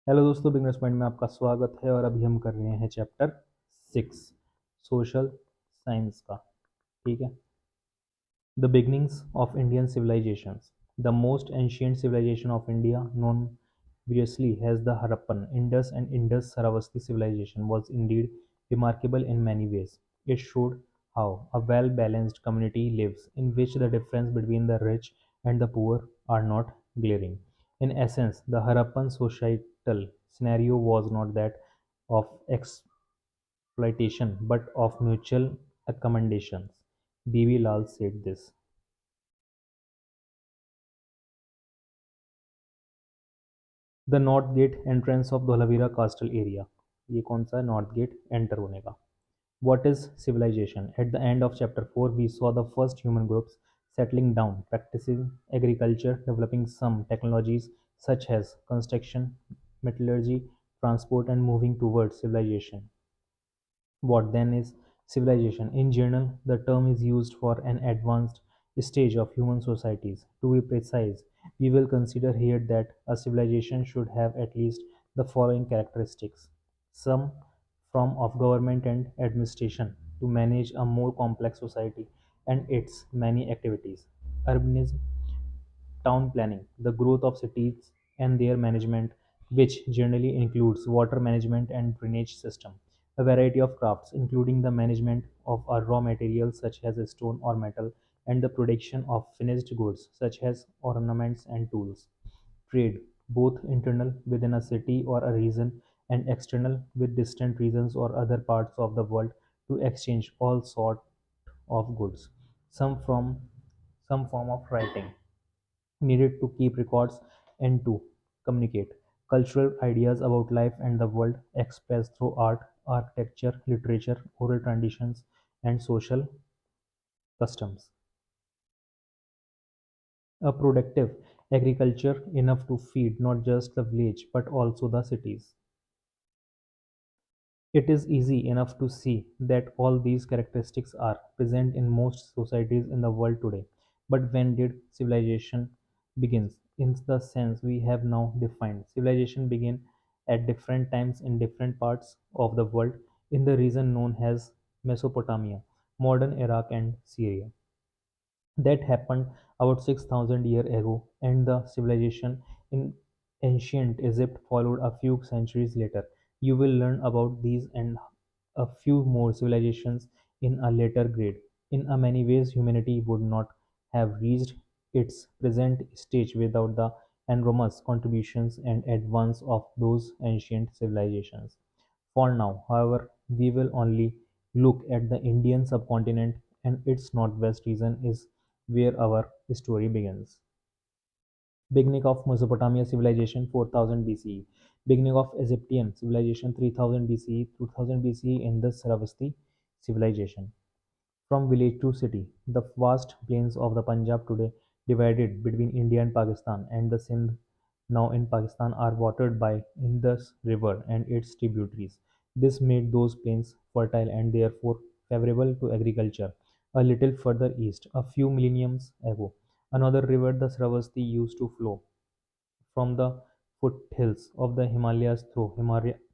Hello दोस्तों, beginners point में आपका स्वागत है। और अभी हम कर रहे हैं चैप्टर 6 सोशल साइंस का। ठीक है। The beginnings of Indian civilizations. The most ancient civilization of India, known variously as the Harappan, Indus and Indus-Saravasti civilization, was indeed remarkable in many ways. It showed how a well-balanced community lives, in which the difference between the rich and the poor are not glaring. In essence, the Harappan societal scenario was not that of exploitation but of mutual accommodations. B.B. Lal said this. The north gate entrance of Dholavira castle area. ये कौन सा है? North gate enter होने का। What is civilization? At the end of chapter 4, we saw the first human groups settling down, practicing agriculture, developing some technologies such as construction, metallurgy, transport, and moving towards civilization. What then is civilization? In general, the term is used for an advanced stage of human societies. To be precise, we will consider here that a civilization should have at least the following characteristics: some form of government and administration to manage a more complex society and its many activities, urbanism, town planning, the growth of cities and their management, which generally includes water management and drainage system, a variety of crafts, including the management of a raw materials such as stone or metal, and the production of finished goods such as ornaments and tools, trade, both internal within a city or a region and external with distant regions or other parts of the world to exchange all sort of goods, some from some form of writing needed to keep records and to communicate cultural ideas about life and the world expressed through art, architecture, literature, oral traditions, and social customs. A productive agriculture enough to feed not just the village but also the cities. It is easy enough to see that all these characteristics are present in most societies in the world today. But when did civilization begin? In the sense we have now defined, civilization began at different times in different parts of the world in the region known as Mesopotamia, modern Iraq and Syria. That happened about 6,000 years ago, and the civilization in ancient Egypt followed a few centuries later. You will learn about these and a few more civilizations in a later grade. In a many ways, humanity would not have reached its present stage without the enormous contributions and advance of those ancient civilizations. For now, however, we will only look at the Indian subcontinent, and its northwest region is where our story begins. Beginning of Mesopotamia civilization 4000 BCE. Beginning of Egyptian civilization 3000 BCE. 2000 BCE in the Saravasti civilization. From village to city, the vast plains of the Punjab today, divided between India and Pakistan, and the Sindh now in Pakistan, are watered by Indus River and its tributaries. This made those plains fertile and therefore favorable to agriculture. A little further east, a few millenniums ago, another river, the Sravasti, used to flow from the foothills of the Himalayas through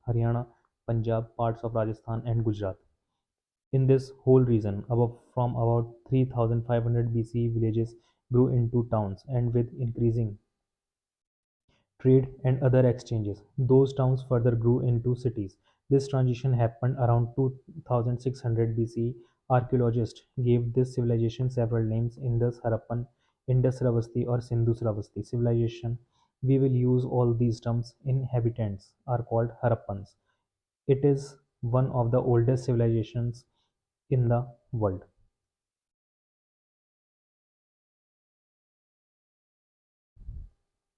Haryana, Punjab, parts of Rajasthan, and Gujarat. In this whole region, from about 3500 BC, villages grew into towns, and with increasing trade and other exchanges, those towns further grew into cities. This transition happened around 2600 BCE. Archaeologists gave this civilization several names: Indus, Harappan, Indus Ravasti, or Sindhu Ravasti civilization. We will use all these terms. Inhabitants are called Harappans. It is one of the oldest civilizations in the world.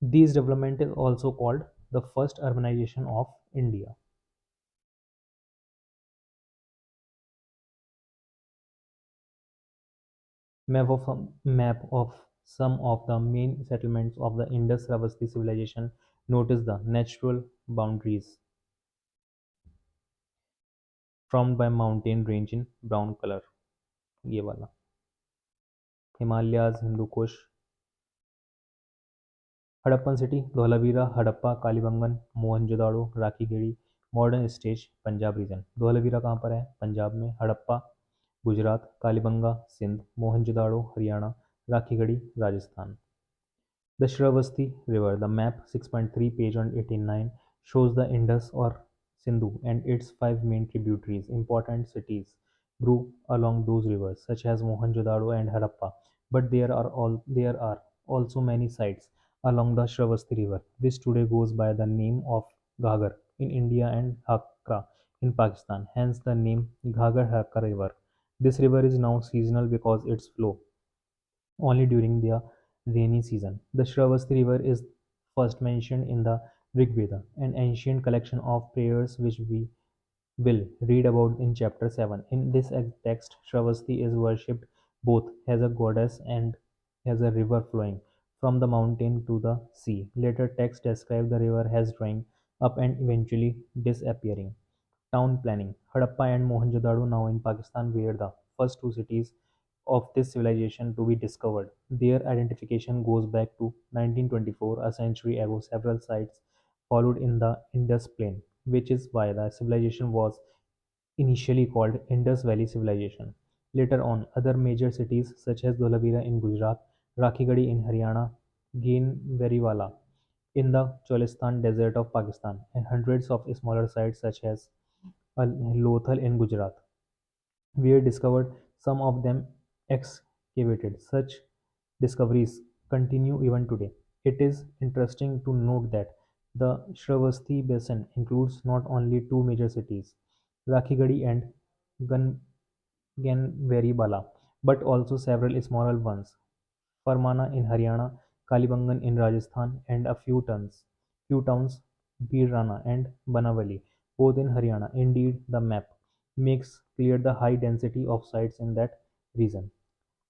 This development is also called the first urbanization of India. Map of some of the main settlements of the Indus-Ravasti civilization. Notice the natural boundaries formed by mountain range in brown color. ये वाला Himalayas, Hindu Kush, Harappan city, Dholavira, Harappa, Kalibangan, Mohenjodaro, Rakhigarhi, modern stage, Punjab region. Dholavira कहाँ पर है? पंजाब में। Harappa Gujarat, Kalibangan Sindh, Mohenjodaro Haryana, Rakhigarhi Rajasthan. The Shravasti River, the map 6.3 page on 89 shows the Indus or Sindhu and its five main tributaries. Important cities grew along those rivers, such as Mohenjo-daro and Harappa. But there are also many sites along the Shravasti River, which today goes by the name of Ghagar in India and Hakra in Pakistan. Hence the name Ghagar Hakra River. This river is now seasonal because its flow only during the rainy season. The Shravasti River is first mentioned in the Rig Veda, an ancient collection of prayers which we will read about in chapter 7. In this text, Shravasti is worshipped both as a goddess and as a river flowing from the mountain to the sea. Later texts describe the river as drying up and eventually disappearing. Town planning. Harappa and Mohenjo-daro, now in Pakistan, were the first two cities of this civilization to be discovered. Their identification goes back to 1924, a century ago. Several sites followed in the Indus Plain, which is why the civilization was initially called Indus Valley Civilization. Later on, other major cities such as Dholavira in Gujarat, Rakhigadi in Haryana, Ginveriwala in the Cholistan desert of Pakistan, and hundreds of smaller sites such as Lothal in Gujarat were discovered, some of them excavated. Such discoveries continue even today. It is interesting to note that the Shravasti basin includes not only two major cities, Rakhigadi and Ganveribala, but also several smaller ones, Farmana in Haryana, Kalibangan in Rajasthan, and a few towns, Birrana and Banavali, both in Haryana. Indeed, the map makes clear the high density of sites in that region.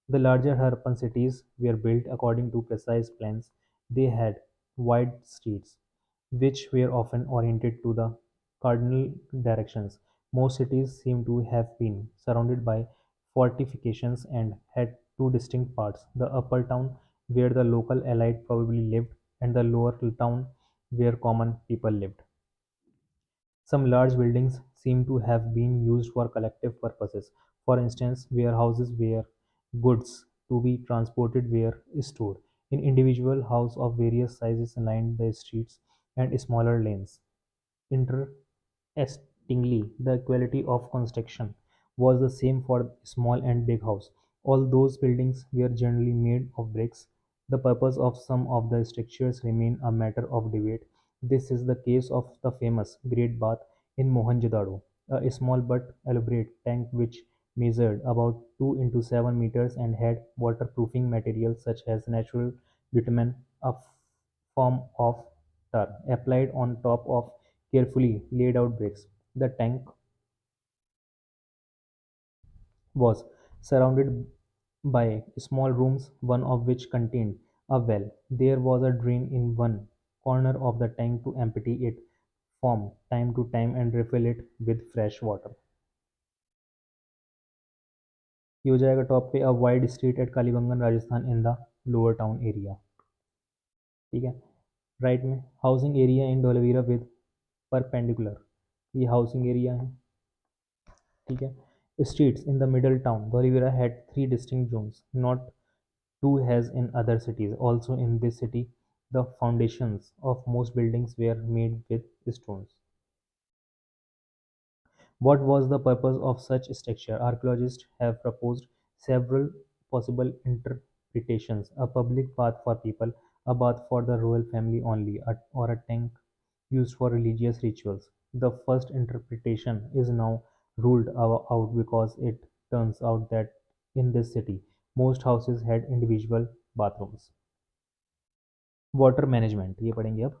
The larger Harappan cities were built according to precise plans. They had wide streets, which were often oriented to the cardinal directions. Most cities seem to have been surrounded by fortifications and had two distinct parts: the upper town, where the local elite probably lived, and the lower town, where common people lived. Some large buildings seem to have been used for collective purposes. For instance, warehouses where goods to be transported were stored. In individual houses of various sizes lined the streets and smaller lanes. Interestingly, the quality of construction was the same for small and big house. All those buildings were generally made of bricks. The purpose of some of the structures remain a matter of debate. This is the case of the famous Great Bath in Mohenjo-daro, a small but elaborate tank which measured about 2 into 7 meters and had waterproofing materials such as natural bitumen, a form of tar, applied on top of carefully laid out bricks. The tank was surrounded by small rooms, one of which contained a well. There was a drain in one corner of the tank to empty it from time to time and refill it with fresh water. ये हो जाएगा top पे, a wide street at Kalibangan Rajasthan in the lower town area. ठीक है, right में housing area in Dholavira with perpendicular, ये housing area है। ठीक है, streets in the middle town. Bolivia had three distinct zones, not two as in other cities. Also in this city, the foundations of most buildings were made with stones. What was the purpose of such structure? Archaeologists have proposed several possible interpretations: a public bath for people, a bath for the royal family only, or a tank used for religious rituals. The first interpretation is now ruled out because it turns out that in this city, most houses had individual bathrooms. Water management ये पढ़ेंगे अब।